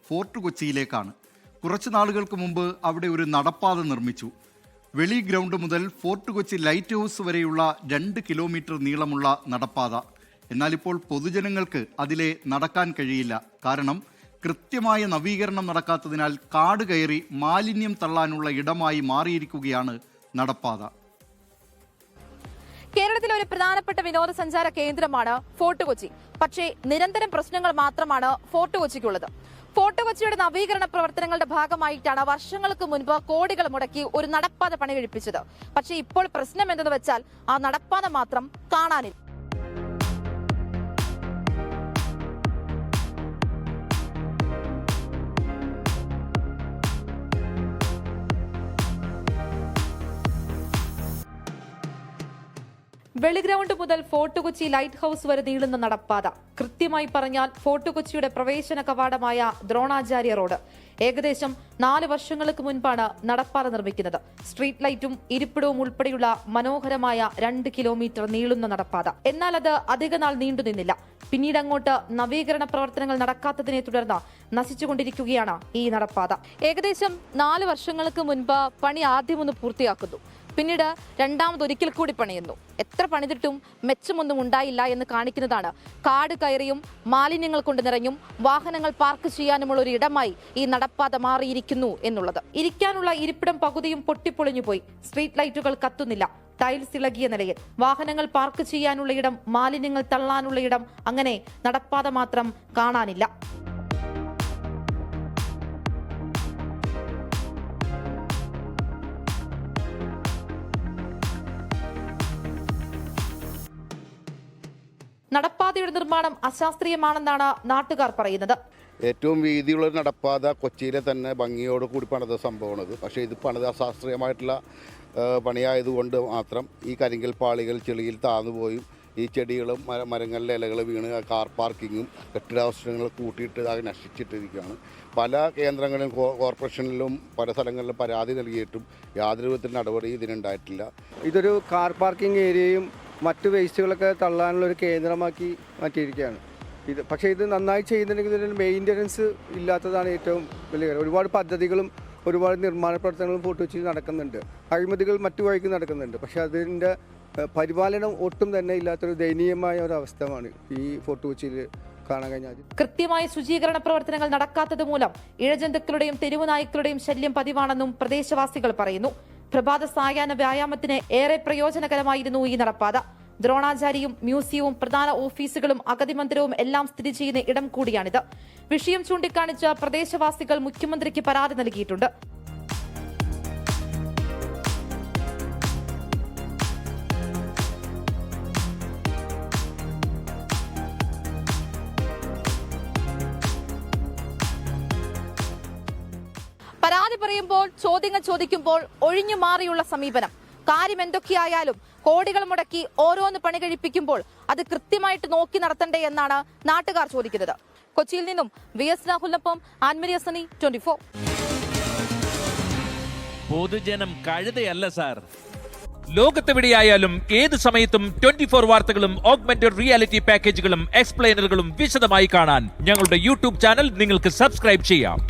Fort കൊച്ചിയിലേക്കാണ്. കുറച്ചു നാളുകൾക്ക് മുമ്പ് അവിടെ ഒരു നടപ്പാത നിർമ്മിച്ചു. വെളി ഗ്രൗണ്ട് മുതൽ ഫോർട്ട് കൊച്ചി ലൈറ്റ് ഹൗസ് വരെയുള്ള 2 കിലോമീറ്റർ നീളമുള്ള നടപ്പാത. എന്നാൽ ഇപ്പോൾ പൊതുജനങ്ങൾക്ക് അതിലെ നടക്കാൻ കഴിയില്ല. കാരണം കൃത്യമായ നവീകരണം നടക്കാത്തതിനാൽ കാട് കയറി മാലിന്യം തള്ളാനുള്ള ഇടമായി മാറിയിരിക്കുകയാണ് നടപ്പാത. കേരളത്തിലെ ഒരു പ്രധാനപ്പെട്ട വിനോദസഞ്ചാര കേന്ദ്രമാണ് ഫോർട്ട് കൊച്ചി. പക്ഷേ നിരന്തരം പ്രശ്നങ്ങൾ മാത്രമാണ് ഫോർട്ട് കൊച്ചിക്കുള്ളത്. ഫോർട്ട് കൊച്ചിയുടെ നവീകരണ പ്രവർത്തനങ്ങളുടെ ഭാഗമായിട്ടാണ് വർഷങ്ങൾക്ക് മുൻപ് കോടികൾ മുടക്കി ഒരു നടപ്പാത പണി കഴിപ്പിച്ചത്. പക്ഷേ ഇപ്പോൾ പ്രശ്നം എന്തെന്ന് വെച്ചാൽ ആ നടപ്പാത മാത്രം കാണാനില്ല. വെളിഗ്രൗണ്ട് മുതൽ ഫോർട്ട് കൊച്ചി ലൈറ്റ് ഹൌസ് വരെ നീളുന്ന നടപ്പാത. കൃത്യമായി പറഞ്ഞാൽ ഫോർട്ട് കൊച്ചിയുടെ പ്രവേശന കവാടമായ ദ്രോണാചാര്യ റോഡ്. ഏകദേശം 4 വർഷങ്ങൾക്ക് മുൻപാണ് നടപ്പാത നിർമ്മിക്കുന്നത്. സ്ട്രീറ്റ് ലൈറ്റും ഇരിപ്പിടവും ഉൾപ്പെടെയുള്ള മനോഹരമായ 2 കിലോമീറ്റർ നീളുന്ന നടപ്പാത. എന്നാൽ അത് അധിക നാൾ നീണ്ടുനിന്നില്ല. പിന്നീട് അങ്ങോട്ട് നവീകരണ പ്രവർത്തനങ്ങൾ നടക്കാത്തതിനെ തുടർന്ന് നശിച്ചുകൊണ്ടിരിക്കുകയാണ് ഈ നടപ്പാത. ഏകദേശം 4 വർഷങ്ങൾക്ക് മുൻപ് പണി ആദ്യമൊന്ന് പൂർത്തിയാക്കുന്നു. പിന്നീട് രണ്ടാമതൊരിക്കൽ കൂടി പണിയുന്നു. എത്ര പണിതിട്ടും മെച്ചമൊന്നും ഉണ്ടായില്ല എന്ന് കാണിക്കുന്നതാണ് കാട് കയറിയും മാലിന്യങ്ങൾ കൊണ്ട് നിറഞ്ഞും വാഹനങ്ങൾ പാർക്ക് ചെയ്യാനുമുള്ള ഒരു ഇടമായി ഈ നടപ്പാത മാറിയിരിക്കുന്നു എന്നുള്ളത്. ഇരിക്കാനുള്ള ഇരിപ്പിടം പകുതിയും പൊട്ടിപ്പൊളിഞ്ഞുപോയി. സ്ട്രീറ്റ് ലൈറ്റുകൾ കത്തുന്നില്ല. ടൈൽസ് ഇളകിയ നിലയിൽ. വാഹനങ്ങൾ പാർക്ക് ചെയ്യാനുള്ള ഇടം, മാലിന്യങ്ങൾ തള്ളാനുള്ള ഇടം, അങ്ങനെ നടപ്പാത മാത്രം കാണാനില്ല. നടപ്പാതയുടെ നിർമ്മാണം അശാസ്ത്രീയമാണെന്നാണ് നാട്ടുകാർ പറയുന്നത്. ഏറ്റവും വീതിയുള്ള നടപ്പാത കൊച്ചിയിലെ തന്നെ ഭംഗിയോട് കൂടി പണിത സംഭവമാണത്. പക്ഷേ ഇത് പണിത അശാസ്ത്രീയമായിട്ടുള്ള പണിയായതുകൊണ്ട് മാത്രം ഈ കരിങ്കൽ പാളികൾ ചെളിയിൽ താന്നുപോയും ഈ ചെടികളും മരങ്ങളിലെ ഇലകൾ വീണ് കാർ പാർക്കിങ്ങും കെട്ടിടാവസരങ്ങൾ കൂട്ടിയിട്ട് അത് നശിച്ചിട്ടിരിക്കുകയാണ്. പല കേന്ദ്രങ്ങളിലും കോർപ്പറേഷനിലും പല സ്ഥലങ്ങളിലും പരാതി നൽകിയിട്ടും യാതൊരു വിധത്തിൽ നടപടി ഇതിനുണ്ടായിട്ടില്ല. ഇതൊരു കാർ പാർക്കിംഗ് ഏരിയയും മറ്റു വേസ്റ്റുകളൊക്കെ തള്ളാനുള്ള ഒരു കേന്ദ്രമാക്കി മാറ്റിയിരിക്കുകയാണ്. പക്ഷേ ഇത് നന്നായി ചെയ്യുന്നുണ്ടെങ്കിൽ ഇതിന് മെയിൻ്റനൻസ് ഇല്ലാത്തതാണ് ഏറ്റവും വലിയ കാര്യം. ഒരുപാട് പദ്ധതികളും ഒരുപാട് നിർമ്മാണ പ്രവർത്തനങ്ങളും ഫോർട്ട് കൊച്ചിയിൽ നടക്കുന്നുണ്ട്. അഴിമതികൾ മറ്റു വഴിക്ക് നടക്കുന്നുണ്ട്. പക്ഷേ അതിൻ്റെ പരിപാലനം ഒട്ടും തന്നെ ഇല്ലാത്തൊരു ദയനീയമായ ഒരു അവസ്ഥയാണ് ഈ ഫോർട്ട് കൊച്ചിയിൽ കാണാൻ കഴിഞ്ഞാൽ. കൃത്യമായ ശുചീകരണ പ്രവർത്തനങ്ങൾ നടക്കാത്തത് മൂലം ഇഴജന്തുക്കളുടെയും തെരുവു നായ്ക്കളുടെയും ശല്യം പതിവാണെന്നും പ്രദേശവാസികൾ പറയുന്നു. പ്രഭാത സായാഹ്ന വ്യായാമത്തിന് ഏറെ പ്രയോജനകരമായിരുന്നു ഈ നടപ്പാത. ദ്രോണാചാരിയും മ്യൂസിയവും പ്രധാന ഓഫീസുകളും അഗതി മന്ദിരവും എല്ലാം സ്ഥിതി ചെയ്യുന്ന ഇടം കൂടിയാണിത്. വിഷയം ചൂണ്ടിക്കാണിച്ച് പ്രദേശവാസികൾ മുഖ്യമന്ത്രിക്ക് പരാതി നൽകിയിട്ടുണ്ട്. പരാതി പറയുമ്പോൾ, ചോദ്യങ്ങൾ ചോദിക്കുമ്പോൾ ഒഴിഞ്ഞു മാറിയുള്ള സമീപനം. കാര്യം എന്തൊക്കെയായാലും കോടികൾ മുടക്കി ഓരോന്ന് പണി കഴിപ്പിക്കുമ്പോൾ അത് കൃത്യമായിട്ട് നോക്കി നടത്തണ്ടേ എന്നാണ് നാട്ടുകാർ ചോദിക്കുന്നത്. കൊച്ചിയിൽ നിന്നും VS രാഹുലിനൊപ്പം ആൻമരിയ സനി, 24. പൊതുജനം കഴുതയല്ല സാർ. ലോകത്തെവിടെയായാലും ഏത് സമയത്തും 24 വാർത്തകളും ഓഗ്മെന്റഡ് റിയാലിറ്റി പാക്കേജുകളും എക്സ്പ്ലെയിനറുകളും വിശദമായി കാണാൻ ഞങ്ങളുടെ യൂട്യൂബ് ചാനൽ നിങ്ങൾക്ക് സബ്സ്ക്രൈബ് ചെയ്യാം.